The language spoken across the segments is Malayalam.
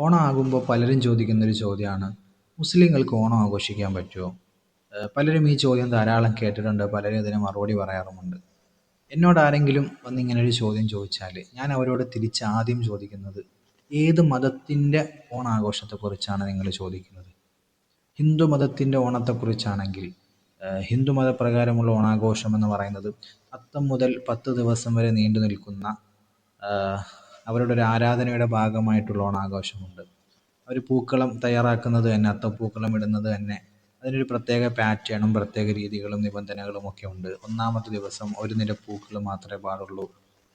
ഓണം ആകുമ്പോൾ പലരും ചോദിക്കുന്നൊരു ചോദ്യമാണ്, മുസ്ലിങ്ങൾക്ക് ഓണം ആഘോഷിക്കാൻ പറ്റുമോ? പലരും ഈ ചോദ്യം ധാരാളം കേട്ടിട്ടുണ്ട്. പലരും ഇതിന് മറുപടി പറയാറുമുണ്ട്. എന്നോട് ആരെങ്കിലും വന്നിങ്ങനെ ഒരു ചോദ്യം ചോദിച്ചാൽ ഞാൻ അവരോട് തിരിച്ച് ആദ്യം ചോദിക്കുന്നത്, ഏത് മതത്തിൻ്റെ ഓണാഘോഷത്തെക്കുറിച്ചാണ് നിങ്ങൾ ചോദിക്കുന്നത്? ഹിന്ദു മതത്തിൻ്റെ ഓണത്തെക്കുറിച്ചാണെങ്കിൽ ഹിന്ദു മതപ്രകാരമുള്ള ഓണാഘോഷം എന്ന് പറയുന്നത് അത്തം മുതൽ 10 ദിവസം വരെ നീണ്ടു നിൽക്കുന്ന അവരുടെ ഒരു ആരാധനയുടെ ഭാഗമായിട്ടുള്ള ഓണാഘോഷമുണ്ട്. അവർ പൂക്കളം തയ്യാറാക്കുന്നത് തന്നെ, അത്തപ്പൂക്കളം ഇടുന്നത് തന്നെ അതിനൊരു പ്രത്യേക പാറ്റേണും പ്രത്യേക രീതികളും നിബന്ധനകളും ഒക്കെ ഉണ്ട്. ഒന്നാമത്തെ ദിവസം ഒരു നിര പൂക്കൾ മാത്രമേ പാടുള്ളൂ.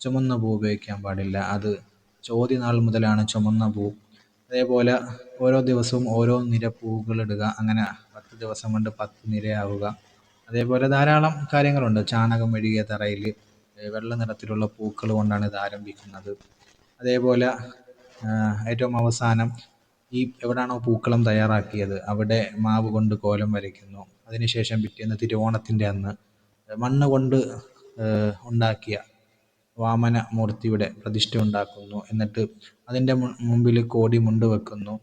ചുമന്ന പൂ ഉപയോഗിക്കാൻ പാടില്ല. അത് ചോതിനാൾ മുതലാണ് ചുമന്ന പൂ. അതേപോലെ ഓരോ ദിവസവും ഓരോ നിര പൂക്കളിടുക. അങ്ങനെ 10 ദിവസം കൊണ്ട് 10 നിരയാവുക. അതേപോലെ ധാരാളം കാര്യങ്ങളുണ്ട്. ചാണകം മെഴുകിയ തറയിൽ വെള്ള നിറത്തിലുള്ള പൂക്കൾ കൊണ്ടാണ് ഇത് ആരംഭിക്കുന്നത്. അതേപോലെ ഏറ്റവും അവസാനം ഈ എവിടാണോ പൂക്കളം തയ്യാറാക്കിയത് അവിടെ മാവ് കൊണ്ട് കോലം വരയ്ക്കുന്നു. അതിനുശേഷം പിറ്റേന്ന് തിരുവോണത്തിൻ്റെ അന്ന് മണ്ണ് കൊണ്ട് ഉണ്ടാക്കിയ വാമന മൂർത്തിയുടെ പ്രതിഷ്ഠ ഉണ്ടാക്കുന്നു. എന്നിട്ട് അതിൻ്റെ മുമ്പിൽ കോടി മുണ്ട് വെക്കുന്നു,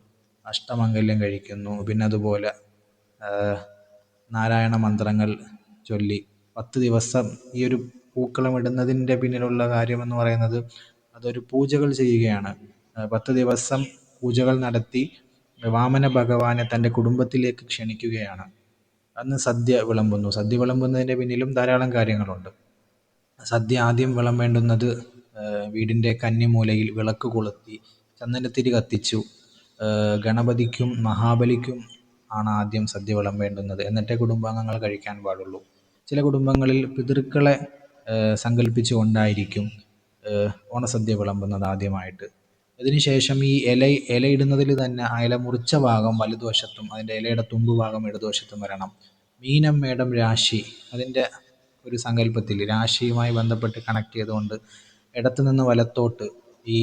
അഷ്ടമംഗല്യം കഴിക്കുന്നു. പിന്നെ അതുപോലെ നാരായണ മന്ത്രങ്ങൾ ചൊല്ലി 10 ദിവസം ഈ ഒരു പൂക്കളം ഇടുന്നതിൻ്റെ പിന്നിലുള്ള കാര്യമെന്ന് പറയുന്നത് അതൊരു പൂജകൾ ചെയ്യുകയാണ്. 10 ദിവസം പൂജകൾ നടത്തി വാമന ഭഗവാനെ തൻ്റെ കുടുംബത്തിലേക്ക് ക്ഷണിക്കുകയാണ്. അന്ന് സദ്യ വിളമ്പുന്നു. സദ്യ വിളമ്പുന്നതിൻ്റെ പിന്നിലും ധാരാളം കാര്യങ്ങളുണ്ട്. സദ്യ ആദ്യം വിളമ്പേണ്ടുന്നത് വീടിൻ്റെ കന്നിമൂലയിൽ വിളക്ക് കൊളുത്തി ചന്ദനത്തിരി കത്തിച്ചു ഗണപതിക്കും മഹാബലിക്കും ആണ് ആദ്യം സദ്യ വിളമ്പേണ്ടുന്നത്. എന്നിട്ടേ കുടുംബാംഗങ്ങൾ കഴിക്കാൻ പാടുള്ളൂ. ചില കുടുംബങ്ങളിൽ പിതൃക്കളെ സങ്കല്പിച്ചുകൊണ്ടായിരിക്കും ഓണസദ്യ വിളമ്പുന്നത് ആദ്യമായിട്ട്. അതിനുശേഷം ഈ ഇലയിടുന്നതിൽ തന്നെ ആ ഇല മുറിച്ച ഭാഗം വലതുവശത്തും അതിൻ്റെ ഇലയുടെ തുമ്പ് ഭാഗം ഇടതുവശത്തും വരണം. മീനം മേടം രാശി അതിൻ്റെ ഒരു സങ്കല്പത്തിൽ രാശിയുമായി ബന്ധപ്പെട്ട് കണക്ട് ചെയ്തുകൊണ്ട് ഇടത്തു നിന്ന് വലത്തോട്ട് ഈ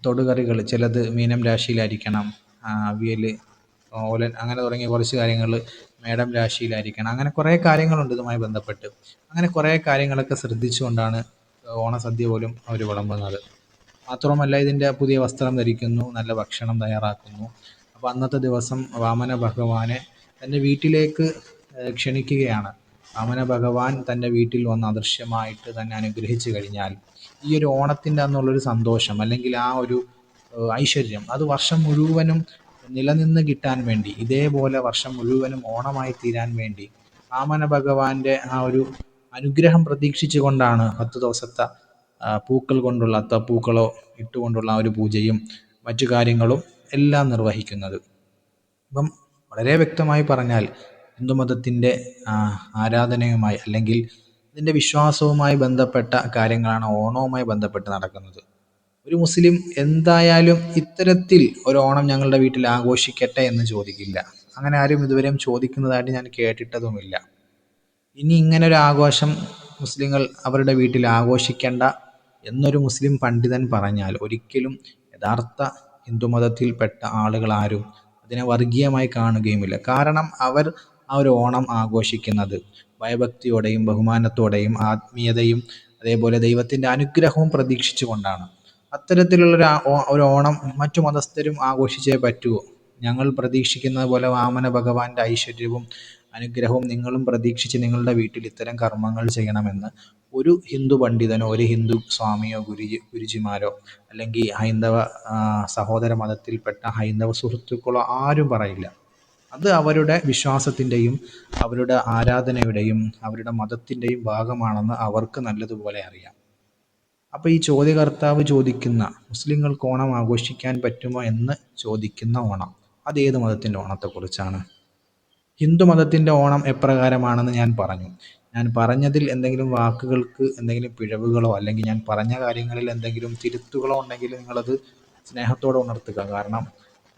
തൊടുകറികൾ ചിലത് മീനം രാശിയിലായിരിക്കണം. അവിയൽ, ഓലൻ, അങ്ങനെ തുടങ്ങിയ കുറച്ച് കാര്യങ്ങൾ മേടം രാശിയിലായിരിക്കണം. അങ്ങനെ കുറേ കാര്യങ്ങളുണ്ട് ഇതുമായി ബന്ധപ്പെട്ട്. അങ്ങനെ കുറേ കാര്യങ്ങളൊക്കെ ശ്രദ്ധിച്ചുകൊണ്ടാണ് ഓണസദ്യ പോലും അവർ വിളമ്പുന്നത്. മാത്രമല്ല ഇതിൻ്റെ പുതിയ വസ്ത്രം ധരിക്കുന്നു, നല്ല ഭക്ഷണം തയ്യാറാക്കുന്നു. അപ്പോൾ അന്നത്തെ ദിവസം വാമന ഭഗവാനെ തൻ്റെ വീട്ടിലേക്ക് ക്ഷണിക്കുകയാണ്. വാമന ഭഗവാൻ തൻ്റെ വീട്ടിൽ വന്ന് അദൃശ്യമായിട്ട് തന്നെ അനുഗ്രഹിച്ചു കഴിഞ്ഞാൽ ഈ ഒരു ഓണത്തിൻ്റെ അന്നുള്ളൊരു സന്തോഷം അല്ലെങ്കിൽ ആ ഒരു ഐശ്വര്യം അത് വർഷം മുഴുവനും നിലനിന്ന് കിട്ടാൻ വേണ്ടി, ഇതേപോലെ വർഷം മുഴുവനും ഓണമായി തീരാൻ വേണ്ടി വാമന ഭഗവാന്റെ ആ ഒരു അനുഗ്രഹം പ്രതീക്ഷിച്ചു കൊണ്ടാണ് 10 ദിവസത്തെ പൂക്കൾ കൊണ്ടുള്ള അത്തപ്പൂക്കളോ ഇട്ടുകൊണ്ടുള്ള ആ ഒരു പൂജയും മറ്റു കാര്യങ്ങളും എല്ലാം നിർവഹിക്കുന്നത്. അപ്പം വളരെ വ്യക്തമായി പറഞ്ഞാൽ ഹിന്ദുമതത്തിൻ്റെ ആരാധനയുമായി അല്ലെങ്കിൽ ഇതിൻ്റെ വിശ്വാസവുമായി ബന്ധപ്പെട്ട കാര്യങ്ങളാണ് ഓണവുമായി ബന്ധപ്പെട്ട് നടക്കുന്നത്. ഒരു മുസ്ലിം എന്തായാലും ഇത്തരത്തിൽ ഒരു ഓണം ഞങ്ങളുടെ വീട്ടിൽ ആഘോഷിക്കട്ടെ എന്ന് ചോദിക്കില്ല. അങ്ങനെ ആരും ഇതുവരെയും ചോദിക്കുന്നതായിട്ട് ഞാൻ കേട്ടിട്ടതുമില്ല. ഇനി ഇങ്ങനൊരു ആഘോഷം മുസ്ലിങ്ങൾ അവരുടെ വീട്ടിൽ ആഘോഷിക്കേണ്ട എന്നൊരു മുസ്ലിം പണ്ഡിതൻ പറഞ്ഞാൽ ഒരിക്കലും യഥാർത്ഥ ഹിന്ദുമതത്തിൽപ്പെട്ട ആളുകളാരും അതിനെ വർഗീയമായി കാണുകയുമില്ല. കാരണം അവർ ആ ഒരു ഓണം ആഘോഷിക്കുന്നത് ഭയഭക്തിയോടെയും ബഹുമാനത്തോടെയും ആത്മീയതയും അതേപോലെ ദൈവത്തിൻ്റെ അനുഗ്രഹവും പ്രതീക്ഷിച്ചു കൊണ്ടാണ്. അത്തരത്തിലുള്ള ഒരു ഓണം മറ്റു മതസ്ഥരും ആഘോഷിച്ചേ പറ്റുമോ? ഞങ്ങൾ പ്രതീക്ഷിക്കുന്നത് പോലെ വാമന ഭഗവാന്റെ ഐശ്വര്യവും അനുഗ്രഹവും നിങ്ങളും പ്രതീക്ഷിച്ച് നിങ്ങളുടെ വീട്ടിൽ ഇത്തരം കർമ്മങ്ങൾ ചെയ്യണമെന്ന് ഒരു ഹിന്ദു പണ്ഡിതനോ ഒരു ഹിന്ദു സ്വാമിയോ ഗുരുജിമാരോ അല്ലെങ്കിൽ ഹൈന്ദവ സഹോദര മതത്തിൽപ്പെട്ട ഹൈന്ദവ സുഹൃത്തുക്കളോ ആരും പറയില്ല. അത് അവരുടെ വിശ്വാസത്തിൻ്റെയും അവരുടെ ആരാധനയുടെയും അവരുടെ മതത്തിൻ്റെയും ഭാഗമാണെന്ന് അവർക്ക് നല്ലതുപോലെ അറിയാം. അപ്പോൾ ഈ ചോദ്യകർത്താവ് ചോദിക്കുന്ന മുസ്ലിങ്ങൾക്ക് ഓണം ആഘോഷിക്കാൻ പറ്റുമോ എന്ന് ചോദിക്കുന്ന ഓണം അത് ഏത് മതത്തിൻ്റെ ഓണത്തെക്കുറിച്ചാണ്? ഹിന്ദു മതത്തിൻ്റെ ഓണം എപ്രകാരമാണെന്ന് ഞാൻ പറഞ്ഞു. ഞാൻ പറഞ്ഞതിൽ എന്തെങ്കിലും വാക്കുകൾക്ക് എന്തെങ്കിലും പിഴവുകളോ അല്ലെങ്കിൽ ഞാൻ പറഞ്ഞ കാര്യങ്ങളിൽ എന്തെങ്കിലും തിരുത്തുകളോ ഉണ്ടെങ്കിൽ നിങ്ങളത് സ്നേഹത്തോടെ ഉണർത്തുക. കാരണം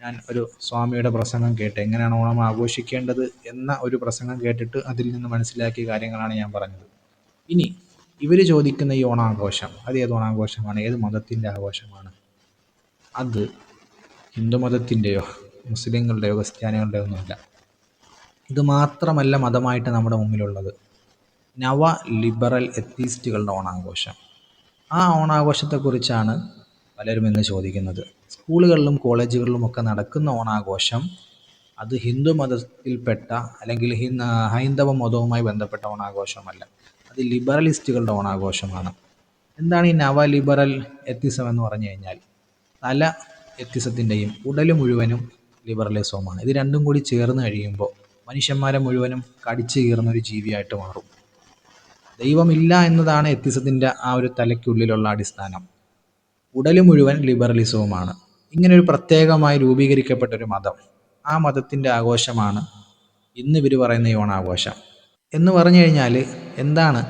ഞാൻ ഒരു സ്വാമിയുടെ പ്രസംഗം കേട്ട് എങ്ങനെയാണ് ഓണം ആഘോഷിക്കേണ്ടത് എന്ന ഒരു പ്രസംഗം കേട്ടിട്ട് അതിൽ നിന്ന് മനസ്സിലാക്കിയ കാര്യങ്ങളാണ് ഞാൻ പറഞ്ഞത്. ഇനി ഇവർ ചോദിക്കുന്ന ഈ ഓണാഘോഷം അത് ഏത് ഓണാഘോഷമാണ്, ഏത് മതത്തിൻ്റെ ആഘോഷമാണ്? അത് ഹിന്ദു മതത്തിൻ്റെയോ മുസ്ലിങ്ങളുടെയോ ക്രിസ്ത്യാനികളുടെയോ ഒന്നുമല്ല. ഇത് മാത്രമല്ല മതമായിട്ട് നമ്മുടെ മുമ്പിലുള്ളത് നവ ലിബറൽ എത്തീസ്റ്റുകളുടെ ഓണാഘോഷം. ആ ഓണാഘോഷത്തെക്കുറിച്ചാണ് പലരും ഇന്ന് ചോദിക്കുന്നത്. സ്കൂളുകളിലും കോളേജുകളിലും ഒക്കെ നടക്കുന്ന ഓണാഘോഷം അത് ഹിന്ദു മതത്തിൽപ്പെട്ട അല്ലെങ്കിൽ ഹൈന്ദവ മതവുമായി ബന്ധപ്പെട്ട ഓണാഘോഷമല്ല. അത് ലിബറലിസ്റ്റുകളുടെ ഓണാഘോഷമാണ്. എന്താണ് ഈ നവ ലിബറൽ എത്തിസം എന്ന് പറഞ്ഞു കഴിഞ്ഞാൽ, തല എത്തിസത്തിൻ്റെയും ഉടൽ മുഴുവനും ലിബറലിസവുമാണ്. ഇത് രണ്ടും കൂടി ചേർന്ന് കഴിയുമ്പോൾ മനുഷ്യന്മാരെ മുഴുവനും കടിച്ചു കീറുന്ന ഒരു ജീവിയായിട്ട് മാറും. ദൈവമില്ല എന്നതാണ് എത്തിസത്തിൻ്റെ ആ ഒരു തലയ്ക്കുള്ളിലുള്ള അടിസ്ഥാനം. ഉടൽ മുഴുവൻ ലിബറലിസവുമാണ്. ഇങ്ങനൊരു പ്രത്യേകമായി രൂപീകരിക്കപ്പെട്ട ഒരു മതം, ആ മതത്തിൻ്റെ ആഘോഷമാണ് ഇന്ന് ഇവർ പറയുന്ന ഈ ഓണാഘോഷം. എന്ന് പറഞ്ഞു കഴിഞ്ഞാൽ എന്താണ്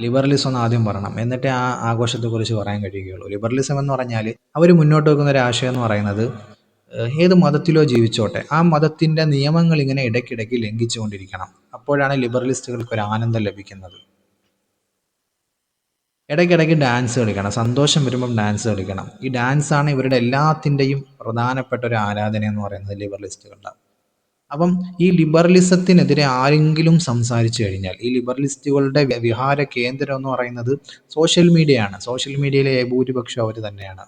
ലിബറലിസം എന്ന് ആദ്യം പറയണം, എന്നിട്ടേ ആ ആഘോഷത്തെക്കുറിച്ച് പറയാൻ കഴിയുകയുള്ളൂ. ലിബറലിസം എന്ന് പറഞ്ഞാൽ അവർ മുന്നോട്ട് വെക്കുന്ന ഒരു ആശയം എന്ന് പറയുന്നത്, ഏത് മതത്തിലോ ജീവിച്ചോട്ടെ, ആ മതത്തിൻ്റെ നിയമങ്ങൾ ഇങ്ങനെ ഇടയ്ക്കിടയ്ക്ക് ലംഘിച്ചുകൊണ്ടിരിക്കണം. അപ്പോഴാണ് ലിബറലിസ്റ്റുകൾക്ക് ഒരു ആനന്ദം ലഭിക്കുന്നത്. ഇടയ്ക്കിടയ്ക്ക് ഡാൻസ് കളിക്കണം, സന്തോഷം വരുമ്പം ഡാൻസ് കളിക്കണം. ഈ ഡാൻസാണ് ഇവരുടെ എല്ലാത്തിൻ്റെയും പ്രധാനപ്പെട്ട ഒരു ആരാധന എന്ന് പറയുന്നത് ലിബറലിസ്റ്റുകളുടെ. അപ്പം ഈ ലിബറലിസത്തിനെതിരെ ആരെങ്കിലും സംസാരിച്ചു കഴിഞ്ഞാൽ, ഈ ലിബറലിസ്റ്റുകളുടെ വിഹാര കേന്ദ്രം എന്ന് പറയുന്നത് സോഷ്യൽ മീഡിയയാണ്. സോഷ്യൽ മീഡിയയിലെ ഭൂരിപക്ഷം അവർ തന്നെയാണ്.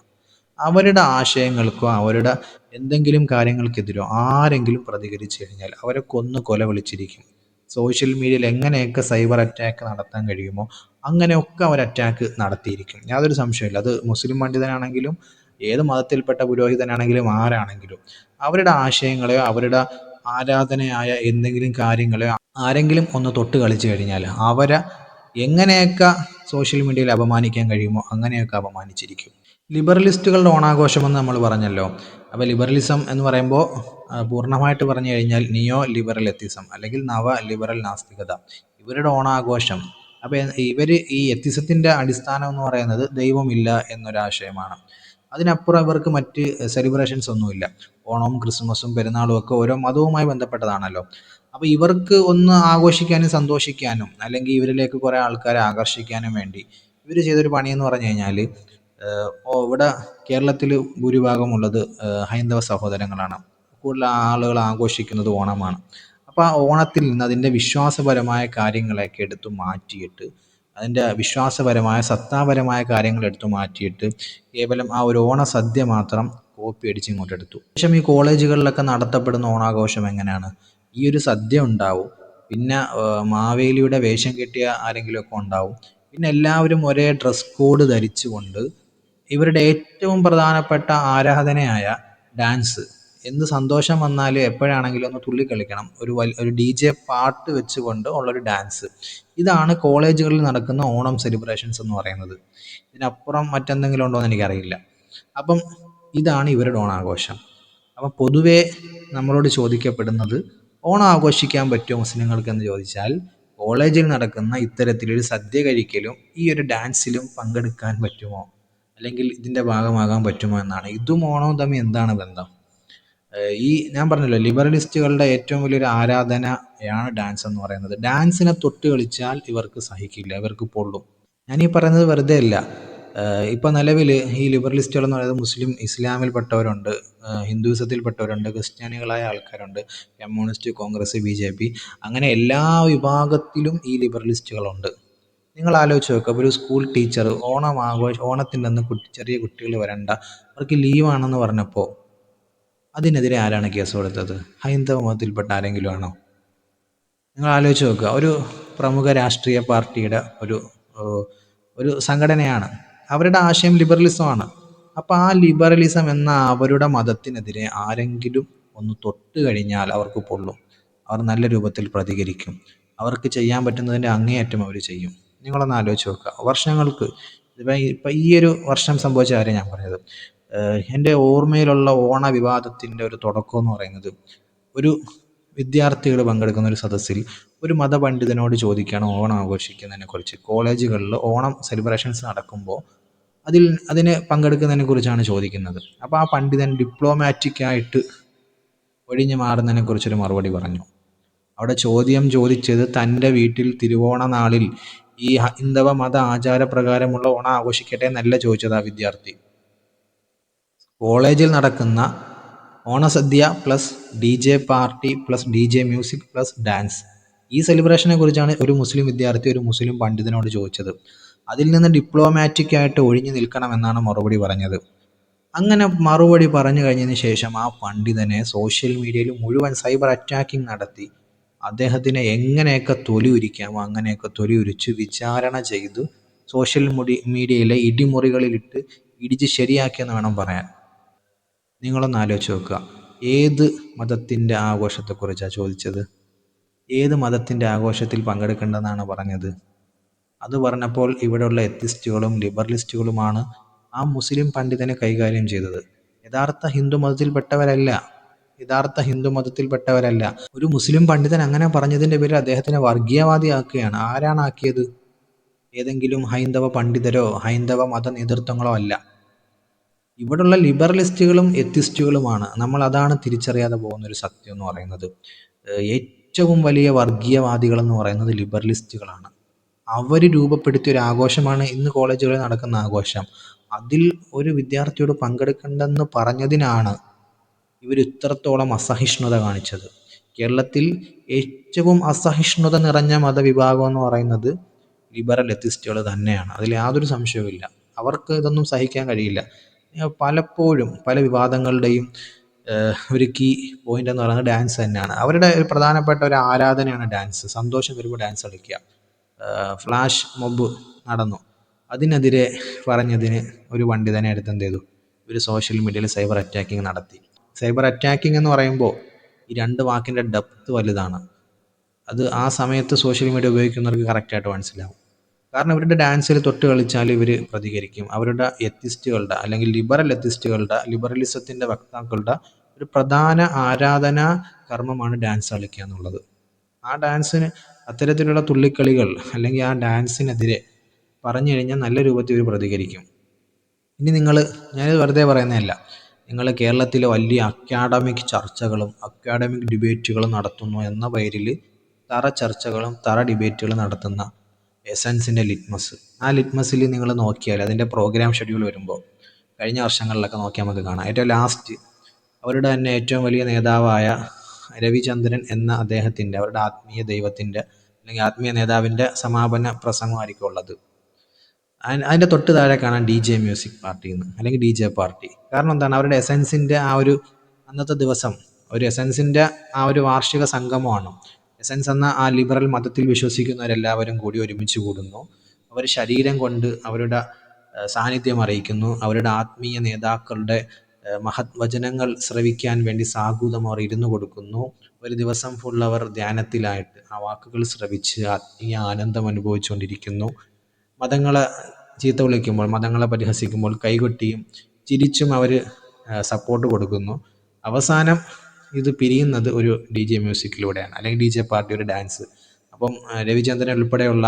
അവരുടെ ആശയങ്ങൾക്കോ അവരുടെ എന്തെങ്കിലും കാര്യങ്ങൾക്കെതിരോ ആരെങ്കിലും പ്രതികരിച്ചു കഴിഞ്ഞാൽ അവരെ കൊന്നു കൊല വിളിച്ചിരിക്കും. സോഷ്യൽ മീഡിയയിൽ എങ്ങനെയൊക്കെ സൈബർ അറ്റാക്ക് നടത്താൻ കഴിയുമോ അങ്ങനെയൊക്കെ അവർ അറ്റാക്ക് നടത്തിയിരിക്കും. യാതൊരു സംശയമില്ല. അത് മുസ്ലിം പണ്ഡിതനാണെങ്കിലും ഏത് മതത്തിൽപ്പെട്ട പുരോഹിതനാണെങ്കിലും ആരാണെങ്കിലും അവരുടെ ആശയങ്ങളെയോ അവരുടെ ആരാധനയായ എന്തെങ്കിലും കാര്യങ്ങളെയോ ആരെങ്കിലും ഒന്ന് തൊട്ട് കളിച്ചു കഴിഞ്ഞാൽ അവരെ എങ്ങനെയൊക്കെ സോഷ്യൽ മീഡിയയിൽ അപമാനിക്കാൻ കഴിയുമോ അങ്ങനെയൊക്കെ അപമാനിച്ചിരിക്കും. ലിബറലിസ്റ്റുകളുടെ ഓണാഘോഷമെന്ന് നമ്മൾ പറഞ്ഞല്ലോ. അപ്പോൾ ലിബറലിസം എന്ന് പറയുമ്പോൾ പൂർണ്ണമായിട്ട് പറഞ്ഞു കഴിഞ്ഞാൽ നിയോ ലിബറൽ എത്തിസം അല്ലെങ്കിൽ നവ ലിബറൽ നാസ്തികത, ഇവരുടെ ഓണാഘോഷം. അപ്പോൾ ഇവർ ഈ എത്തിസത്തിൻ്റെ അടിസ്ഥാനം എന്ന് പറയുന്നത് ദൈവമില്ല എന്നൊരാശയമാണ്. അതിനപ്പുറം ഇവർക്ക് മറ്റ് സെലിബ്രേഷൻസ് ഒന്നുമില്ല. ഓണവും ക്രിസ്മസും പെരുന്നാളും ഒക്കെ ഓരോ മതവുമായി ബന്ധപ്പെട്ടതാണല്ലോ. അപ്പോൾ ഇവർക്ക് ഒന്ന് ആഘോഷിക്കാനും സന്തോഷിക്കാനും അല്ലെങ്കിൽ ഇവരിലേക്ക് കുറേ ആൾക്കാരെ ആകർഷിക്കാനും വേണ്ടി ഇവർ ചെയ്തൊരു പണിയെന്ന് പറഞ്ഞു കഴിഞ്ഞാൽ, ഇവിടെ കേരളത്തിൽ ഭൂരിഭാഗമുള്ളത് ഹൈന്ദവ സഹോദരങ്ങളാണ്. കൂടുതൽ ആളുകൾ ആഘോഷിക്കുന്നത് ഓണമാണ്. അപ്പോൾ ആ ഓണത്തിൽ നിന്ന് അതിൻ്റെ വിശ്വാസപരമായ കാര്യങ്ങളൊക്കെ എടുത്തു മാറ്റിയിട്ട്, അതിൻ്റെ വിശ്വാസപരമായ സത്താപരമായ കാര്യങ്ങൾ എടുത്തു മാറ്റിയിട്ട് കേവലം ആ ഒരു ഓണസദ്യ മാത്രം കോപ്പി അടിച്ച് ഇങ്ങോട്ട് എടുത്തു. ശേഷം ഈ കോളേജുകളിലൊക്കെ നടത്തപ്പെടുന്ന ഓണാഘോഷം എങ്ങനെയാണ്? ഈ ഒരു സദ്യ ഉണ്ടാവും, പിന്നെ മാവേലിയുടെ വേഷം കെട്ടിയ ആരെങ്കിലുമൊക്കെ ഉണ്ടാവും, പിന്നെ എല്ലാവരും ഒരേ ഡ്രസ് കോഡ് ധരിച്ചുകൊണ്ട് ഇവരുടെ ഏറ്റവും പ്രധാനപ്പെട്ട ആരാധനയായ ഡാൻസ്, എന്ത് സന്തോഷം വന്നാലും എപ്പോഴാണെങ്കിലും ഒന്ന് തുള്ളിക്കളിക്കണം, ഒരു DJ പാട്ട് വെച്ചുകൊണ്ട് ഉള്ളൊരു ഡാൻസ്. ഇതാണ് കോളേജുകളിൽ നടക്കുന്ന ഓണം സെലിബ്രേഷൻസ് എന്ന് പറയുന്നത്. ഇതിനപ്പുറം മറ്റെന്തെങ്കിലും ഉണ്ടോ എന്ന് എനിക്കറിയില്ല. അപ്പം ഇതാണ് ഇവരുടെ ഓണാഘോഷം. അപ്പം പൊതുവേ നമ്മളോട് ചോദിക്കപ്പെടുന്നത്, ഓണം ആഘോഷിക്കാൻ പറ്റുമോ മുസ്ലിങ്ങൾക്ക് എന്ന് ചോദിച്ചാൽ, കോളേജിൽ നടക്കുന്ന ഇത്തരത്തിലൊരു സദ്യ കഴിക്കലും ഈ ഒരു ഡാൻസിലും പങ്കെടുക്കാൻ പറ്റുമോ, അല്ലെങ്കിൽ ഇതിൻ്റെ ഭാഗമാകാൻ പറ്റുമോ എന്നാണ്. ഇതും ഓണവും തമ്മിൽ എന്താണ് ബന്ധം? ഈ ഞാൻ പറഞ്ഞല്ലോ, ലിബറലിസ്റ്റുകളുടെ ഏറ്റവും വലിയൊരു ആരാധനയാണ് ഡാൻസ് എന്ന് പറയുന്നത്. ഡാൻസിനെ തൊട്ട് കളിച്ചാൽ ഇവർക്ക് സഹിക്കില്ല, ഇവർക്ക് പൊള്ളും. ഞാനീ പറയുന്നത് വെറുതെ അല്ല. ഇപ്പം നിലവിൽ ഈ ലിബറലിസ്റ്റുകൾ എന്ന് പറയുന്നത് ഇസ്ലാമിൽപ്പെട്ടവരുണ്ട്, ഹിന്ദുയിസത്തിൽപ്പെട്ടവരുണ്ട്, ക്രിസ്ത്യാനികളായ ആൾക്കാരുണ്ട്, കമ്മ്യൂണിസ്റ്റ്, കോൺഗ്രസ്, BJP, അങ്ങനെ എല്ലാ വിഭാഗത്തിലും ഈ ലിബറലിസ്റ്റുകളുണ്ട്. നിങ്ങൾ ആലോചിച്ച് നോക്കുക, ഒരു സ്കൂൾ ടീച്ചർ ഓണത്തിൻ്റെ അന്ന് ചെറിയ കുട്ടികൾ വരണ്ട, അവർക്ക് ലീവാണെന്ന് പറഞ്ഞപ്പോൾ അതിനെതിരെ ആരാണ് കേസ് കൊടുത്തത്? ഹൈന്ദവ മതത്തിൽപ്പെട്ട ആരെങ്കിലും ആണോ? നിങ്ങൾ ആലോചിച്ച് നോക്കുക. ഒരു പ്രമുഖ രാഷ്ട്രീയ പാർട്ടിയുടെ ഒരു സംഘടനയാണ്, അവരുടെ ആശയം ലിബറലിസമാണ്. അപ്പോൾ ആ ലിബറലിസം എന്ന അവരുടെ മതത്തിനെതിരെ ആരെങ്കിലും ഒന്ന് തൊട്ട് കഴിഞ്ഞാൽ അവർക്ക് പൊള്ളും, അവർ നല്ല രൂപത്തിൽ പ്രതികരിക്കും, അവർക്ക് ചെയ്യാൻ പറ്റുന്നതിൻ്റെ അങ്ങേയറ്റം അവർ ചെയ്യും. നിങ്ങളൊന്ന് ആലോചിച്ച് നോക്കുക. വർഷങ്ങൾക്ക് ഇപ്പം ഈ ഒരു വർഷം സംഭവിച്ച കാര്യം ഞാൻ പറഞ്ഞത്. എൻ്റെ ഓർമ്മയിലുള്ള ഓണ വിവാദത്തിൻ്റെ ഒരു തുടക്കം എന്ന് പറയുന്നത്, ഒരു വിദ്യാർത്ഥികൾ പങ്കെടുക്കുന്ന ഒരു സദസ്സിൽ ഒരു മതപണ്ഡിതനോട് ചോദിക്കുകയാണ് ഓണം ആഘോഷിക്കുന്നതിനെക്കുറിച്ച്. കോളേജുകളിൽ ഓണം സെലിബ്രേഷൻസ് നടക്കുമ്പോൾ അതിന് പങ്കെടുക്കുന്നതിനെ കുറിച്ചാണ് ചോദിക്കുന്നത്. അപ്പോൾ ആ പണ്ഡിതൻ ഡിപ്ലോമാറ്റിക്കായിട്ട് ഒഴിഞ്ഞു മാറുന്നതിനെക്കുറിച്ചൊരു മറുപടി പറഞ്ഞു. അവിടെ ചോദ്യം ചോദിച്ചത്, തൻ്റെ വീട്ടിൽ തിരുവോണ നാളിൽ ഈ ഹൈന്ദവ മത ആചാരപ്രകാരമുള്ള ഓണം ആഘോഷിക്കട്ടെ എന്നല്ല ചോദിച്ചത് ആ വിദ്യാർത്ഥി. കോളേജിൽ നടക്കുന്ന ഓണസദ്യ plus DJ party plus DJ music plus dance, ഈ സെലിബ്രേഷനെ കുറിച്ചാണ് ഒരു മുസ്ലിം വിദ്യാർത്ഥി ഒരു മുസ്ലിം പണ്ഡിതനോട് ചോദിച്ചത്. അതിൽ നിന്ന് ഡിപ്ലോമാറ്റിക്കായിട്ട് ഒഴിഞ്ഞു നിൽക്കണമെന്നാണ് മറുപടി പറഞ്ഞത്. അങ്ങനെ മറുപടി പറഞ്ഞു കഴിഞ്ഞതിന് ശേഷം ആ പണ്ഡിതനെ സോഷ്യൽ മീഡിയയിൽ മുഴുവൻ സൈബർ അറ്റാക്കിംഗ് നടത്തി അദ്ദേഹത്തിനെ എങ്ങനെയൊക്കെ തൊലി ഉരിക്കാമോ അങ്ങനെയൊക്കെ തൊലി ഉരിച്ച് വിചാരണ ചെയ്തു സോഷ്യൽ മീഡിയയിലെ ഇടിമുറികളിലിട്ട് ഇടിച്ച് ശരിയാക്കിയെന്ന് വേണം പറയാൻ. നിങ്ങളൊന്ന് ആലോചിച്ച് നോക്കുക, ഏത് മതത്തിൻ്റെ ആഘോഷത്തെക്കുറിച്ചാണ് ചോദിച്ചത്? ഏത് മതത്തിൻ്റെ ആഘോഷത്തിൽ പങ്കെടുക്കേണ്ടെന്നാണ് പറഞ്ഞത്? അത് പറഞ്ഞപ്പോൾ ഇവിടെയുള്ള എത്തിസ്റ്റുകളും ലിബറലിസ്റ്റുകളുമാണ് ആ മുസ്ലിം പണ്ഡിതനെ കൈകാര്യം ചെയ്തത്. യഥാർത്ഥ ഹിന്ദു മതത്തിൽപ്പെട്ടവരല്ല. ഒരു മുസ്ലിം പണ്ഡിതൻ അങ്ങനെ പറഞ്ഞതിൻ്റെ പേരിൽ അദ്ദേഹത്തിനെ വർഗീയവാദിയാക്കുകയാണ്. ആരാണ് ആക്കിയത്? ഏതെങ്കിലും ഹൈന്ദവ പണ്ഡിതരോ ഹൈന്ദവ മത നേതൃത്വങ്ങളോ അല്ല. ഇവിടുള്ള ലിബറലിസ്റ്റുകളും എത്തിസ്റ്റുകളുമാണ്. നമ്മൾ അതാണ് തിരിച്ചറിയാതെ പോകുന്നൊരു സത്യം എന്ന് പറയുന്നത്. ഏറ്റവും വലിയ വർഗീയവാദികൾ എന്ന് പറയുന്നത് ലിബറലിസ്റ്റുകളാണ്. അവർ രൂപപ്പെടുത്തിയ ഒരു ആഘോഷമാണ് ഇന്ന് കോളേജുകളിൽ നടക്കുന്ന ആഘോഷം. അതിൽ ഒരു വിദ്യാർത്ഥിയോട് പങ്കെടുക്കണ്ടെന്ന് പറഞ്ഞതിനാണ് ഇവർ ഇത്രത്തോളം അസഹിഷ്ണുത കാണിച്ചത്. കേരളത്തിൽ ഏറ്റവും അസഹിഷ്ണുത നിറഞ്ഞ മതവിഭാഗം എന്ന് പറയുന്നത് ലിബറൽ എത്തിസ്റ്റുകൾ തന്നെയാണ്. അതിൽ യാതൊരു സംശയവുമില്ല. അവർക്ക് ഇതൊന്നും സഹിക്കാൻ കഴിയില്ല. പലപ്പോഴും പല വിവാദങ്ങളുടെയും ഒരു കീ പോയിന്റ് എന്ന് പറയുന്നത് ഡാൻസ് തന്നെയാണ്. അവരുടെ ഒരു പ്രധാനപ്പെട്ട ഒരു ആരാധനയാണ് ഡാൻസ്. സന്തോഷം വരുമ്പോൾ ഡാൻസ് കളിക്കുക. ഫ്ലാഷ് മോബ് നടന്നു, അതിനെതിരെ പറഞ്ഞതിന് ഒരു പണ്ഡിതനെ അടുത്ത് എന്ത് ചെയ്തു? ഒരു സോഷ്യൽ മീഡിയയിൽ സൈബർ അറ്റാക്കിങ് നടത്തി. സൈബർ അറ്റാക്കിംഗ് എന്ന് പറയുമ്പോൾ ഈ രണ്ട് വാക്കിൻ്റെ ഡെപ്ത് വലുതാണ്. അത് ആ സമയത്ത് സോഷ്യൽ മീഡിയ ഉപയോഗിക്കുന്നവർക്ക് കറക്റ്റായിട്ട് മനസ്സിലാവും. കാരണം ഇവരുടെ ഡാൻസിൽ തൊട്ട് കളിച്ചാൽ ഇവർ പ്രതികരിക്കും. അവരുടെ എത്തിസ്റ്റുകളുടെ അല്ലെങ്കിൽ ലിബറലിസത്തിൻ്റെ വക്താക്കളുടെ ഒരു പ്രധാന ആരാധനാ കർമ്മമാണ് ഡാൻസ് കളിക്കുക എന്നുള്ളത്. ആ ഡാൻസിന് അത്തരത്തിലുള്ള തുള്ളിക്കളികൾ അല്ലെങ്കിൽ ആ ഡാൻസിനെതിരെ പറഞ്ഞു കഴിഞ്ഞാൽ നല്ല രൂപത്തിൽ ഇവർ പ്രതികരിക്കും. ഇനി ഞാനിത് വെറുതെ പറയുന്നതല്ല, നിങ്ങൾ കേരളത്തിലെ വലിയ അക്കാഡമിക് ചർച്ചകളും അക്കാഡമിക് ഡിബേറ്റുകളും നടത്തുന്നു എന്ന പേരിൽ തറ ചർച്ചകളും തറ ഡിബേറ്റുകളും നടത്തുന്ന എസൻസിൻ്റെ ലിറ്റ്മസ്, ആ ലിറ്റ്മസിൽ നിങ്ങൾ നോക്കിയാൽ അതിൻ്റെ പ്രോഗ്രാം ഷെഡ്യൂൾ വരുമ്പോൾ കഴിഞ്ഞ വർഷങ്ങളിലൊക്കെ നോക്കിയാൽ നമുക്ക് കാണാം. ഏറ്റവും ലാസ്റ്റ് അവരുടെ തന്നെ ഏറ്റവും വലിയ നേതാവായ രവിചന്ദ്രൻ എന്ന അദ്ദേഹത്തിൻ്റെ, അവരുടെ ആത്മീയ ദൈവത്തിൻ്റെ അല്ലെങ്കിൽ ആത്മീയ നേതാവിൻ്റെ സമാപന പ്രസംഗമായിരിക്കും ഉള്ളത്. അതിൻ്റെ തൊട്ട് താഴെ കാണാം DJ മ്യൂസിക് പാർട്ടി എന്ന്, അല്ലെങ്കിൽ DJ പാർട്ടി. കാരണം എന്താണ്? അവരുടെ എസൻസിൻ്റെ ആ ഒരു അന്നത്തെ ദിവസം ഒരു എസൻസിൻ്റെ ആ ഒരു വാർഷിക സംഗമമാണ്. എസൻസ് എന്ന ആ ലിബറൽ മതത്തിൽ വിശ്വസിക്കുന്നവരെല്ലാവരും കൂടി ഒരുമിച്ച് കൂടുന്നു. അവർ ശരീരം കൊണ്ട് അവരുടെ സാന്നിധ്യം അറിയിക്കുന്നു. അവരുടെ ആത്മീയ നേതാക്കളുടെ മഹത് വചനങ്ങൾ ശ്രവിക്കാൻ വേണ്ടി സാഗൂതം അവർ ഇരുന്നു കൊടുക്കുന്നു. ഒരു ദിവസം ഫുൾ അവർ ധ്യാനത്തിലായിട്ട് ആ വാക്കുകൾ ശ്രവിച്ച് ആത്മീയ ആനന്ദം അനുഭവിച്ചുകൊണ്ടിരിക്കുന്നു. മതങ്ങളെ ചീത്ത വിളിക്കുമ്പോൾ, മതങ്ങളെ പരിഹസിക്കുമ്പോൾ കൈകൊട്ടിയും ചിരിച്ചും അവർ സപ്പോർട്ട് കൊടുക്കുന്നു. അവസാനം ഇത് പിരിയുന്നത് ഒരു DJ മ്യൂസിക്കിലൂടെയാണ്, അല്ലെങ്കിൽ DJ പാർട്ടി, ഒരു ഡാൻസ്. അപ്പം രവിചന്ദ്രൻ ഉൾപ്പെടെയുള്ള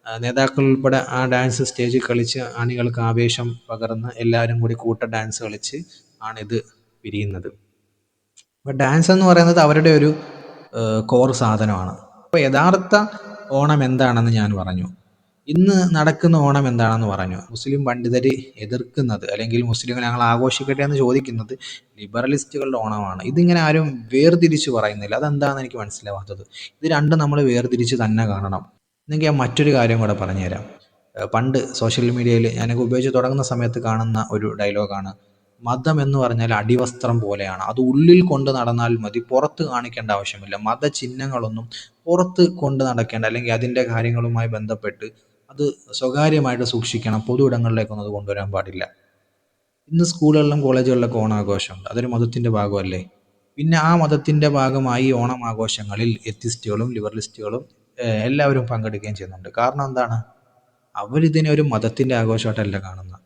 നേതാക്കൾ ഉൾപ്പെടെ ആ ഡാൻസ് സ്റ്റേജിൽ കളിച്ച് അണികൾക്ക് ആവേശം പകർന്ന് എല്ലാവരും കൂടി കൂട്ട ഡാൻസ് കളിച്ച് ആണിത് പിരിയുന്നത്. അപ്പോൾ ഡാൻസ് എന്ന് പറയുന്നത് അവരുടെ ഒരു കോർ സാധനമാണ്. അപ്പോൾ യഥാർത്ഥ ഓണം എന്താണെന്ന് ഞാൻ പറഞ്ഞു. ഇന്ന് നടക്കുന്ന ഓണം എന്താണെന്ന് പറഞ്ഞു. മുസ്ലിം പണ്ഡിതർ എതിർക്കുന്നത്, അല്ലെങ്കിൽ മുസ്ലിങ്ങൾ ഞങ്ങൾ ആഘോഷിക്കട്ടെ എന്ന് ചോദിക്കുന്നത് ലിബറലിസ്റ്റുകളുടെ ഓണമാണ്. ഇതിങ്ങനെ ആരും വേർതിരിച്ച് പറയുന്നില്ല. അതെന്താണെന്ന് എനിക്ക് മനസ്സിലാവാത്തത്. ഇത് രണ്ടും നമ്മൾ വേർതിരിച്ച് തന്നെ കാണണം. എന്നെങ്കിൽ ഞാൻ മറ്റൊരു കാര്യം കൂടെ പറഞ്ഞുതരാം. പണ്ട് സോഷ്യൽ മീഡിയയിൽ ഞാനൊക്കെ ഉപയോഗിച്ച് തുടങ്ങുന്ന സമയത്ത് കാണുന്ന ഒരു ഡയലോഗാണ്, മതം എന്ന് പറഞ്ഞാൽ അടിവസ്ത്രം പോലെയാണ്, അത് ഉള്ളിൽ കൊണ്ട് നടന്നാൽ മതി, പുറത്ത് കാണിക്കേണ്ട ആവശ്യമില്ല. മതചിഹ്നങ്ങളൊന്നും പുറത്ത് കൊണ്ട് നടക്കേണ്ട, അല്ലെങ്കിൽ അതിൻ്റെ കാര്യങ്ങളുമായി ബന്ധപ്പെട്ട് അത് സ്വകാര്യമായിട്ട് സൂക്ഷിക്കണം, പൊതു ഇടങ്ങളിലേക്കൊന്നും അത് കൊണ്ടുവരാൻ പാടില്ല. ഇന്ന് സ്കൂളുകളിലും കോളേജുകളിലൊക്കെ ഓണാഘോഷമുണ്ട്. അതൊരു മതത്തിൻ്റെ ഭാഗമല്ലേ? പിന്നെ ആ മതത്തിൻ്റെ ഭാഗമായി ഓണം ആഘോഷങ്ങളിൽ എത്തിസ്റ്റുകളും ലിബറലിസ്റ്റുകളും എല്ലാവരും പങ്കെടുക്കുകയും ചെയ്യുന്നുണ്ട്. കാരണം എന്താണ്? അവരിതിനെ ഒരു മതത്തിൻ്റെ ആഘോഷമായിട്ടല്ല കാണുന്നത്.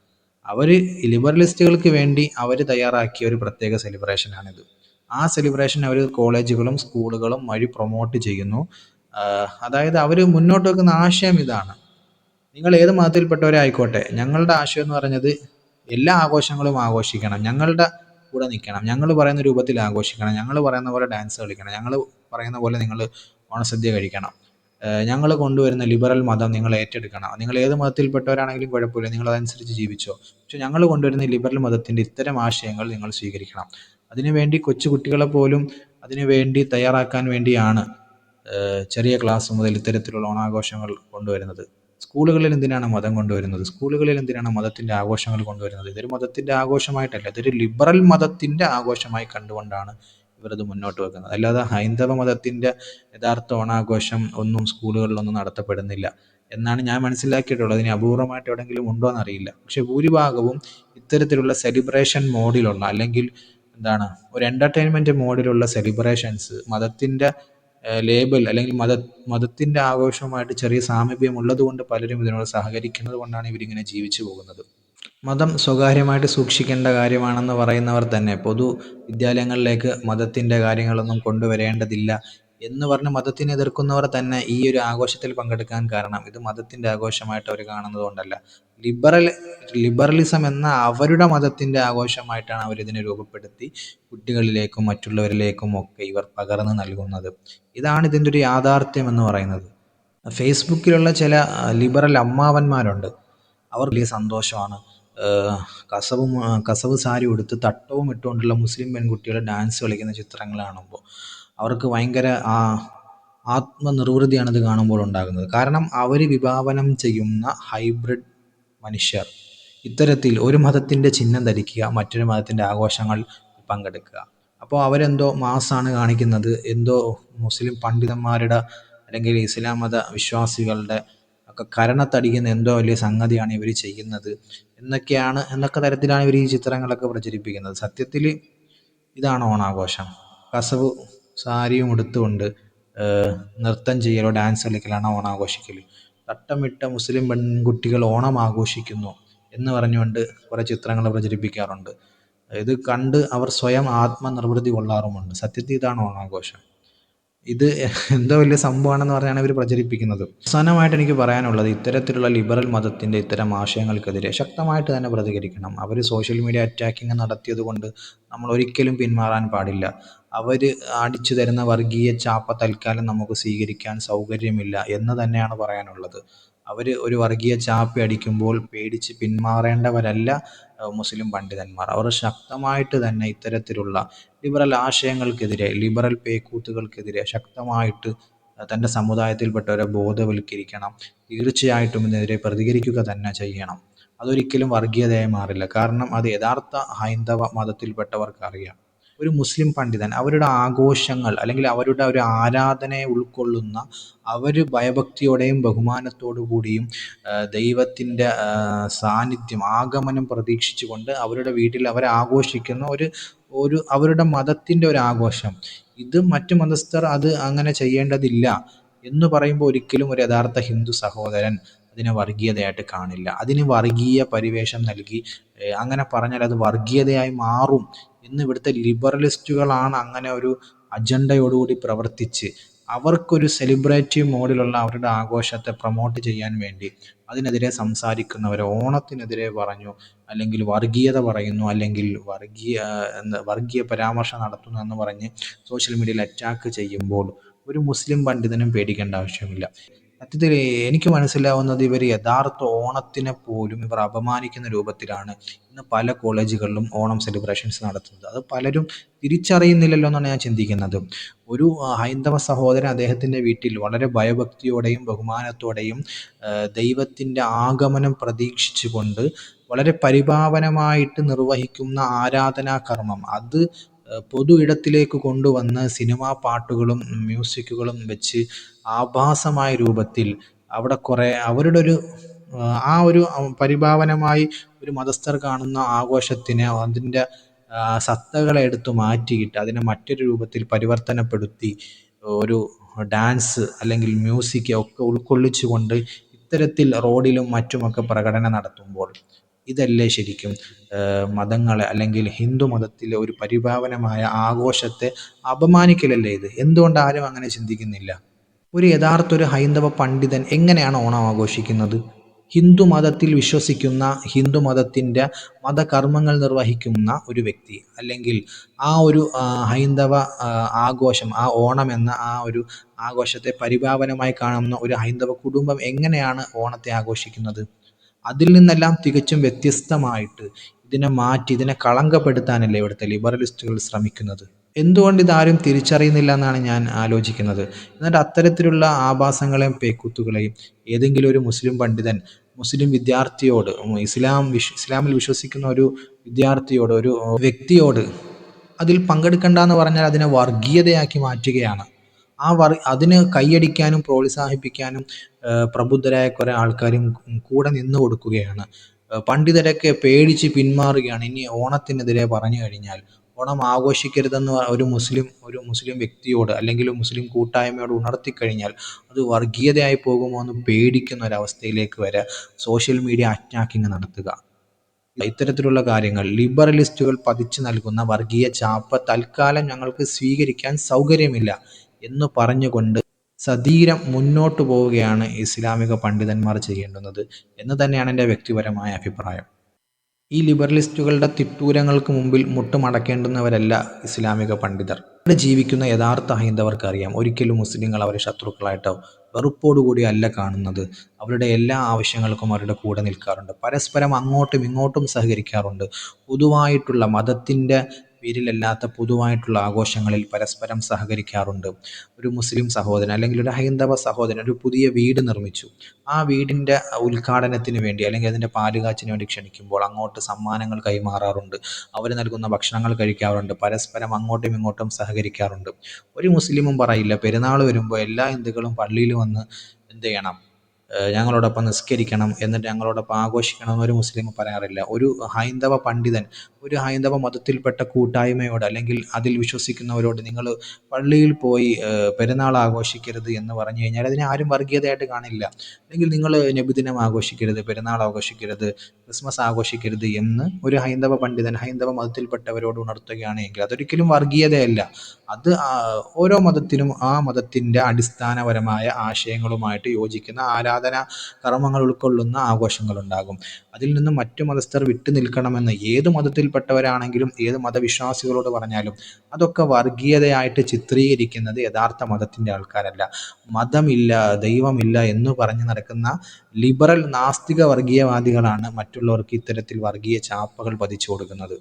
അവർ ലിബറലിസ്റ്റുകൾക്ക് വേണ്ടി അവർ തയ്യാറാക്കിയ ഒരു പ്രത്യേക സെലിബ്രേഷനാണിത്. ആ സെലിബ്രേഷൻ അവർ കോളേജുകളും സ്കൂളുകളും വഴി പ്രൊമോട്ട് ചെയ്യുന്നു. അതായത് അവർ മുന്നോട്ട് വെക്കുന്ന ആശയം ഇതാണ്: നിങ്ങൾ ഏത് മതത്തിൽപ്പെട്ടവരായിക്കോട്ടെ, ഞങ്ങളുടെ ആശയം എന്ന് പറഞ്ഞത് എല്ലാ ആഘോഷങ്ങളും ആഘോഷിക്കണം, ഞങ്ങളുടെ കൂടെ നിൽക്കണം, ഞങ്ങൾ പറയുന്ന രൂപത്തിൽ ആഘോഷിക്കണം, ഞങ്ങൾ പറയുന്ന പോലെ ഡാൻസ് കളിക്കണം, ഞങ്ങൾ പറയുന്ന പോലെ നിങ്ങൾ ഓണസദ്യ കഴിക്കണം, ഞങ്ങൾ കൊണ്ടുവരുന്ന ലിബറൽ മതം നിങ്ങൾ ഏറ്റെടുക്കണം. നിങ്ങൾ ഏത് മതത്തിൽപ്പെട്ടവരാണെങ്കിലും കുഴപ്പമില്ല, നിങ്ങളതനുസരിച്ച് ജീവിച്ചോ, പക്ഷെ ഞങ്ങൾ കൊണ്ടുവരുന്ന ലിബറൽ മതത്തിൻ്റെ ഇത്തരം ആശയങ്ങൾ നിങ്ങൾ സ്വീകരിക്കണം. അതിനുവേണ്ടി കൊച്ചുകുട്ടികളെ പോലും അതിനുവേണ്ടി തയ്യാറാക്കാൻ വേണ്ടിയാണ് ചെറിയ ക്ലാസ് മുതൽ ഇത്തരത്തിലുള്ള ഓണാഘോഷങ്ങൾ കൊണ്ടുവരുന്നത്. സ്കൂളുകളിൽ എന്തിനാണ് മതം കൊണ്ടുവരുന്നത്? സ്കൂളുകളിൽ എന്തിനാണ് മതത്തിൻ്റെ ആഘോഷങ്ങൾ കൊണ്ടുവരുന്നത്? ഇതൊരു മതത്തിൻ്റെ ആഘോഷമായിട്ടല്ല, ഇതൊരു ലിബറൽ മതത്തിൻ്റെ ആഘോഷമായി കണ്ടുകൊണ്ടാണ് ഇവരത് മുന്നോട്ട് വെക്കുന്നത്. അല്ലാതെ ഹൈന്ദവ മതത്തിൻ്റെ യഥാർത്ഥ ഓണാഘോഷം ഒന്നും സ്കൂളുകളിലൊന്നും നടത്തപ്പെടുന്നില്ല എന്നാണ് ഞാൻ മനസ്സിലാക്കിയിട്ടുള്ളത്. ഇനി അപൂർവമായിട്ട് എവിടെയെങ്കിലും ഉണ്ടോ എന്നറിയില്ല. പക്ഷേ ഭൂരിഭാഗവും ഇത്തരത്തിലുള്ള സെലിബ്രേഷൻ മോഡിലുള്ള, അല്ലെങ്കിൽ എന്താണ്, ഒരു എൻ്റർടൈൻമെൻറ്റ് മോഡിലുള്ള സെലിബ്രേഷൻസ് മതത്തിൻ്റെ ലേബൽ, അല്ലെങ്കിൽ മതത്തിൻ്റെ ആഘോഷവുമായിട്ട് ചെറിയ സാമീപ്യം ഉള്ളതുകൊണ്ട് പലരും ഇതിനോട് സഹകരിക്കുന്നത് കൊണ്ടാണ് ഇവരിങ്ങനെ ജീവിച്ചു പോകുന്നത്. മതം സ്വകാര്യമായിട്ട് സൂക്ഷിക്കേണ്ട കാര്യമാണെന്ന് പറയുന്നവർ തന്നെ പൊതു വിദ്യാലയങ്ങളിലേക്ക് മതത്തിൻ്റെ കാര്യങ്ങളൊന്നും കൊണ്ടുവരേണ്ടതില്ല എന്ന് പറഞ്ഞ് മതത്തിനെ എതിർക്കുന്നവർ തന്നെ ഈ ഒരു ആഘോഷത്തിൽ പങ്കെടുക്കാൻ കാരണം ഇത് മതത്തിൻ്റെ ആഘോഷമായിട്ട് അവർ കാണുന്നത് കൊണ്ടല്ല, ലിബറലിസം എന്ന അവരുടെ മതത്തിൻ്റെ ആഘോഷമായിട്ടാണ് അവരിതിനെ രൂപപ്പെടുത്തി കുട്ടികളിലേക്കും മറ്റുള്ളവരിലേക്കും ഒക്കെ ഇവർ പകർന്നു നൽകുന്നത്. ഇതാണ് ഇതിൻ്റെ ഒരു യാഥാർത്ഥ്യം എന്ന് പറയുന്നത്. ഫേസ്ബുക്കിലുള്ള ചില ലിബറൽ അമ്മാവന്മാരുണ്ട്. അവർ വലിയ സന്തോഷമാണ്. കസവ് സാരി ഉടുത്ത് തട്ടവും ഇട്ടുകൊണ്ടുള്ള മുസ്ലിം പെൺകുട്ടികൾ ഡാൻസ് കളിക്കുന്ന ചിത്രങ്ങൾ കാണുമ്പോൾ അവർക്ക് ഭയങ്കര ആത്മനിർവൃതിയാണ് ഇത് കാണുമ്പോൾ ഉണ്ടാകുന്നത്. കാരണം അവർ വിഭാവനം ചെയ്യുന്ന ഹൈബ്രിഡ് മനുഷ്യർ ഇത്തരത്തിൽ ഒരു മതത്തിൻ്റെ ചിഹ്നം ധരിക്കുക, മറ്റൊരു മതത്തിൻ്റെ ആഘോഷങ്ങൾ പങ്കെടുക്കുക. അപ്പോൾ അവരെന്തോ മാസാണ് കാണിക്കുന്നത്, എന്തോ മുസ്ലിം പണ്ഡിതന്മാരുടെ അല്ലെങ്കിൽ ഇസ്ലാം മത വിശ്വാസികളുടെ ഒക്കെ കരണത്തടിക്കുന്ന എന്തോ വലിയ സംഗതിയാണ് ഇവർ ചെയ്യുന്നത് എന്നൊക്കെ തരത്തിലാണ് ഇവർ ഈ ചിത്രങ്ങളൊക്കെ പ്രചരിപ്പിക്കുന്നത്. സത്യത്തിൽ ഇതാണ് ഓണാഘോഷം. കസവ് സാരിയും ഉടുത്തുകൊണ്ട് നൃത്തം ചെയ്യലോ ഡാൻസ് കളിക്കലാണ് ഓണാഘോഷിക്കൽ. തട്ടമിട്ട മുസ്ലിം പെൺകുട്ടികൾ ഓണം ആഘോഷിക്കുന്നു എന്ന് പറഞ്ഞുകൊണ്ട് കുറേ ചിത്രങ്ങൾ പ്രചരിപ്പിക്കാറുണ്ട്. ഇത് കണ്ട് അവർ സ്വയം ആത്മനിർവൃതി കൊള്ളാറുമുണ്ട്. സത്യത്തിൽ ഇതാണ് ഓണാഘോഷം. ഇത് എന്തോ വലിയ സംഭവമാണെന്ന് പറഞ്ഞാണ് ഇവർ പ്രചരിപ്പിക്കുന്നത്. അവസാനമായിട്ട് എനിക്ക് പറയാനുള്ളത്, ഇത്തരത്തിലുള്ള ലിബറൽ മതത്തിൻ്റെ ഇത്തരം ആശയങ്ങൾക്കെതിരെ ശക്തമായിട്ട് തന്നെ പ്രതികരിക്കണം. അവർ സോഷ്യൽ മീഡിയ അറ്റാക്കിങ് നടത്തിയത് കൊണ്ട് നമ്മൾ ഒരിക്കലും പിന്മാറാൻ പാടില്ല. അവർ അടിച്ചു തരുന്ന വർഗീയ ചാപ്പ തൽക്കാലം നമുക്ക് സ്വീകരിക്കാൻ സൗകര്യമില്ല എന്ന് തന്നെയാണ് പറയാനുള്ളത്. അവർ ഒരു വർഗീയ ചാപ്പ അടിക്കുമ്പോൾ പേടിച്ച് പിന്മാറേണ്ടവരല്ല മുസ്ലിം പണ്ഡിതന്മാർ. അവർ ശക്തമായിട്ട് തന്നെ ഇത്തരത്തിലുള്ള ലിബറൽ ആശയങ്ങൾക്കെതിരെ, ലിബറൽ പേക്കൂത്തുകൾക്കെതിരെ ശക്തമായിട്ട് തൻ്റെ സമുദായത്തിൽപ്പെട്ടവരെ ബോധവൽക്കരിക്കണം. തീർച്ചയായിട്ടും ഇതിനെതിരെ പ്രതികരിക്കുക തന്നെ ചെയ്യണം. അതൊരിക്കലും വർഗീയതയായി മാറില്ല. കാരണം അത് യഥാർത്ഥ ഹൈന്ദവ മതത്തിൽപ്പെട്ടവർക്ക് അറിയാം. ഒരു മുസ്ലിം പണ്ഡിതൻ അവരുടെ ആഘോഷങ്ങൾ അല്ലെങ്കിൽ അവരുടെ ഒരു ആരാധനയെ ഉൾക്കൊള്ളുന്ന, അവർ ഭയഭക്തിയോടെയും ബഹുമാനത്തോടു കൂടിയും ദൈവത്തിൻ്റെ സാന്നിധ്യം, ആഗമനം പ്രതീക്ഷിച്ചുകൊണ്ട് അവരുടെ വീട്ടിൽ അവർ ആഘോഷിക്കുന്ന ഒരു അവരുടെ മതത്തിൻ്റെ ഒരു ആഘോഷം. ഇത് മറ്റു മതസ്ഥർ അത് അങ്ങനെ ചെയ്യേണ്ടതില്ല എന്ന് പറയുമ്പോൾ ഒരിക്കലും ഒരു യഥാർത്ഥ ഹിന്ദു സഹോദരൻ അതിനെ വർഗീയതയായിട്ട് കാണില്ല. അതിന് വർഗീയ പരിവേഷം നൽകി അങ്ങനെ പറഞ്ഞാൽ അത് വർഗീയതയായി മാറും എന്ന് ഇവിടുത്തെ ലിബറലിസ്റ്റുകളാണ് അങ്ങനെ ഒരു അജണ്ടയോടുകൂടി പ്രവർത്തിച്ച് അവർക്കൊരു സെലിബ്രേറ്റീവ് മോഡിലുള്ള അവരുടെ ആഘോഷത്തെ പ്രൊമോട്ട് ചെയ്യാൻ വേണ്ടി അതിനെതിരെ സംസാരിക്കുന്നവരെ ഓണത്തിനെതിരെ പറഞ്ഞു, അല്ലെങ്കിൽ വർഗീയത പറയുന്നു, അല്ലെങ്കിൽ വർഗീയ പരാമർശം നടത്തുന്നു എന്ന് പറഞ്ഞ് സോഷ്യൽ മീഡിയയിൽ അറ്റാക്ക് ചെയ്യുമ്പോൾ ഒരു മുസ്ലിം പണ്ഡിതനും പേടിക്കേണ്ട ആവശ്യമില്ല. സത്യത്തിൽ എനിക്ക് മനസ്സിലാവുന്നത് ഇവർ യഥാർത്ഥ ഓണത്തിനെ പോലും ഇവർ അപമാനിക്കുന്ന രൂപത്തിലാണ് ഇന്ന് പല കോളേജുകളിലും ഓണം സെലിബ്രേഷൻസ് നടത്തുന്നത്. അത് പലരും തിരിച്ചറിയുന്നില്ലല്ലോ എന്നാണ് ഞാൻ ചിന്തിക്കുന്നത്. ഒരു ഹൈന്ദവ സഹോദരൻ അദ്ദേഹത്തിൻ്റെ വീട്ടിൽ വളരെ ഭയഭക്തിയോടെയും ബഹുമാനത്തോടെയും ദൈവത്തിൻ്റെ ആഗമനം പ്രതീക്ഷിച്ചുകൊണ്ട് വളരെ പരിപാവനമായിട്ട് നിർവഹിക്കുന്ന ആരാധനാകർമ്മം അത് പൊതു ഇടത്തിലേക്ക് കൊണ്ടുവന്ന് സിനിമാ പാട്ടുകളും മ്യൂസിക്കുകളും വെച്ച് ആഭാസമായ രൂപത്തിൽ അവിടെ കുറേ അവരുടെ ഒരു പരിഭാവനമായി ഒരു മതസ്ഥർ കാണുന്ന ആഘോഷത്തിനെ അതിൻ്റെ സത്തകളെ എടുത്തു മാറ്റിയിട്ട് അതിനെ മറ്റൊരു രൂപത്തിൽ പരിവർത്തനപ്പെടുത്തി ഒരു ഡാൻസ് അല്ലെങ്കിൽ മ്യൂസിക് ഒക്കെ ഉൾക്കൊള്ളിച്ചുകൊണ്ട് ഇത്തരത്തിൽ റോഡിലും മറ്റുമൊക്കെ പ്രകടനം നടത്തുമ്പോൾ ഇതല്ലേ ശരിക്കും മതങ്ങളെ അല്ലെങ്കിൽ ഹിന്ദു മതത്തിലെ ഒരു പരിഭാവനമായ ആഘോഷത്തെ അപമാനിക്കലല്ലേ ഇത്? എന്തുകൊണ്ട് ആരും അങ്ങനെ ചിന്തിക്കുന്നില്ല? ഒരു യഥാർത്ഥ ഹൈന്ദവ പണ്ഡിതൻ എങ്ങനെയാണ് ഓണം ആഘോഷിക്കുന്നത്? ഹിന്ദു മതത്തിൽ വിശ്വസിക്കുന്ന, ഹിന്ദു മതത്തിൻ്റെ മതകർമ്മങ്ങൾ നിർവഹിക്കുന്ന ഒരു വ്യക്തി, അല്ലെങ്കിൽ ആ ഒരു ഹൈന്ദവ ആഘോഷം, ആ ഓണം എന്ന ആ ഒരു ആഘോഷത്തെ പരിപാവനമായി കാണുന്ന ഒരു ഹൈന്ദവ കുടുംബം എങ്ങനെയാണ് ഓണത്തെ ആഘോഷിക്കുന്നത്? അതിൽ നിന്നെല്ലാം തികച്ചും വ്യത്യസ്തമായിട്ട് ഇതിനെ മാറ്റി ഇതിനെ കളങ്കപ്പെടുത്താനല്ലേ ഇവിടുത്തെ ലിബറലിസ്റ്റുകൾ ശ്രമിക്കുന്നത്. എന്തുകൊണ്ട് ഇതാരും തിരിച്ചറിയുന്നില്ല എന്നാണ് ഞാൻ ആലോചിക്കുന്നത്. എന്നിട്ട് അത്തരത്തിലുള്ള ആഭാസങ്ങളെയും പേക്കൂത്തുകളെയും ഏതെങ്കിലും ഒരു മുസ്ലിം പണ്ഡിതൻ മുസ്ലിം വിദ്യാർത്ഥിയോട് ഇസ്ലാമിൽ വിശ്വസിക്കുന്ന ഒരു വിദ്യാർത്ഥിയോട്, ഒരു വ്യക്തിയോട് അതിൽ പങ്കെടുക്കണ്ട എന്ന് പറഞ്ഞാൽ അതിനെ വർഗീയതയാക്കി മാറ്റുകയാണ്. അതിന് കൈയടിക്കാനും പ്രോത്സാഹിപ്പിക്കാനും പ്രബുദ്ധരായ കുറേ ആൾക്കാരും കൂടെ നിന്ന് കൊടുക്കുകയാണ്. പണ്ഡിതരൊക്കെ പേടിച്ച് പിന്മാറുകയാണ്. ഇനി ഓണത്തിനെതിരെ പറഞ്ഞു കഴിഞ്ഞാൽ, ഓണം ആഘോഷിക്കരുതെന്ന് ഒരു മുസ്ലിം വ്യക്തിയോട് അല്ലെങ്കിൽ ഒരു മുസ്ലിം കൂട്ടായ്മയോട് ഉണർത്തിക്കഴിഞ്ഞാൽ അത് വർഗീയതയായി പോകുമോ എന്ന് പേടിക്കുന്ന ഒരവസ്ഥയിലേക്ക് വരെ സോഷ്യൽ മീഡിയ അറ്റാക്കിങ് നടത്തുക. ഇത്തരത്തിലുള്ള കാര്യങ്ങൾ ലിബറലിസ്റ്റുകൾ പതിച്ചു നൽകുന്ന വർഗീയ ചാപ്പ തൽക്കാലം ഞങ്ങൾക്ക് സ്വീകരിക്കാൻ സൗകര്യമില്ല എന്ന് പറഞ്ഞുകൊണ്ട് സധീരം മുന്നോട്ടു പോവുകയാണ് ഇസ്ലാമിക പണ്ഡിതന്മാർ ചെയ്യേണ്ടുന്നത് എന്ന് തന്നെയാണ് എൻ്റെ വ്യക്തിപരമായ അഭിപ്രായം. ഈ ലിബറലിസ്റ്റുകളുടെ തിട്ടൂരങ്ങൾക്ക് മുമ്പിൽ മുട്ടുമടക്കേണ്ടുന്നവരല്ല ഇസ്ലാമിക പണ്ഡിതർ. ഇവിടെ ജീവിക്കുന്ന യഥാർത്ഥ ഹൈന്ദവർക്കറിയാം, ഒരിക്കലും മുസ്ലിങ്ങൾ അവരെ ശത്രുക്കളായിട്ടോ വെറുപ്പോടുകൂടി അല്ല കാണുന്നത്. അവരുടെ എല്ലാ ആവശ്യങ്ങൾക്കും അവരുടെ കൂടെ നിൽക്കാറുണ്ട്. പരസ്പരം അങ്ങോട്ടും ഇങ്ങോട്ടും സഹകരിക്കാറുണ്ട്. പൊതുവായിട്ടുള്ള മതത്തിൻ്റെ പേരിലല്ലാത്ത പൊതുവായിട്ടുള്ള ആഘോഷങ്ങളിൽ പരസ്പരം സഹകരിക്കാറുണ്ട്. ഒരു മുസ്ലിം സഹോദരൻ അല്ലെങ്കിൽ ഒരു ഹൈന്ദവ സഹോദരൻ ഒരു പുതിയ വീട് നിർമ്മിച്ചു. ആ വീടിൻ്റെ ഉദ്ഘാടനത്തിന് വേണ്ടി അല്ലെങ്കിൽ അതിൻ്റെ പാലുകാച്ചിന് വേണ്ടി ക്ഷണിക്കുമ്പോൾ അങ്ങോട്ട് സമ്മാനങ്ങൾ കൈമാറാറുണ്ട്. അവർ നൽകുന്ന ഭക്ഷണങ്ങൾ കഴിക്കാറുണ്ട്. പരസ്പരം അങ്ങോട്ടും ഇങ്ങോട്ടും സഹകരിക്കാറുണ്ട്. ഒരു മുസ്ലിമും പറയില്ല പെരുന്നാൾ വരുമ്പോൾ എല്ലാ ഹിന്ദുക്കളും പള്ളിയിൽ വന്ന് എന്ത് ചെയ്യണം, ഞങ്ങളോടൊപ്പം നിസ്കരിക്കണം, എന്നിട്ട് ഞങ്ങളോടൊപ്പം ആഘോഷിക്കണം എന്നൊരു മുസ്ലിം പറയാറില്ല. ഒരു ഹൈന്ദവ പണ്ഡിതൻ ഒരു ഹൈന്ദവ മതത്തിൽപ്പെട്ട കൂട്ടായ്മയോട് അല്ലെങ്കിൽ അതിൽ വിശ്വസിക്കുന്നവരോട് നിങ്ങൾ പള്ളിയിൽ പോയി പെരുന്നാൾ ആഘോഷിക്കരുത് എന്ന് പറഞ്ഞു കഴിഞ്ഞാൽ അതിനെ ആരും വർഗീയതയായിട്ട് കാണില്ല. അല്ലെങ്കിൽ നിങ്ങൾ നബിദിനം ആഘോഷിക്കരുത്, പെരുന്നാൾ ആഘോഷിക്കരുത്, ക്രിസ്മസ് ആഘോഷിക്കരുത് എന്ന് ഒരു ഹൈന്ദവ പണ്ഡിതൻ ഹൈന്ദവ മതത്തിൽപ്പെട്ടവരോട് ഉണർത്തുകയാണ് എങ്കിൽ അതൊരിക്കലും വർഗീയതയല്ല. അത് ഓരോ മതത്തിനും ആ മതത്തിൻ്റെ അടിസ്ഥാനപരമായ ആശയങ്ങളുമായിട്ട് യോജിക്കുന്ന ആരാധനാ കർമ്മങ്ങൾ ഉൾക്കൊള്ളുന്ന ആഘോഷങ്ങളുണ്ടാകും. അതിൽ നിന്നും മറ്റു മതസ്ഥർ വിട്ടു നിൽക്കണമെന്ന് ഏത് മതത്തിൽപ്പെട്ടവരാണെങ്കിലും ഏത് മതവിശ്വാസികളോട് പറഞ്ഞാലും അതൊക്കെ വർഗീയതയായിട്ട് ചിത്രീകരിക്കുന്നത് യഥാർത്ഥ മതത്തിൻ്റെ ആൾക്കാരല്ല. മതമില്ല, ദൈവമില്ല എന്ന് പറഞ്ഞു നടക്കുന്ന ലിബറൽ നാസ്തിക വർഗീയവാദികളാണ് മറ്റുള്ളവർക്ക് ഇത്തരത്തിൽ വർഗീയ ചാപ്പകൾ പതിച്ചു കൊടുക്കുന്നത്.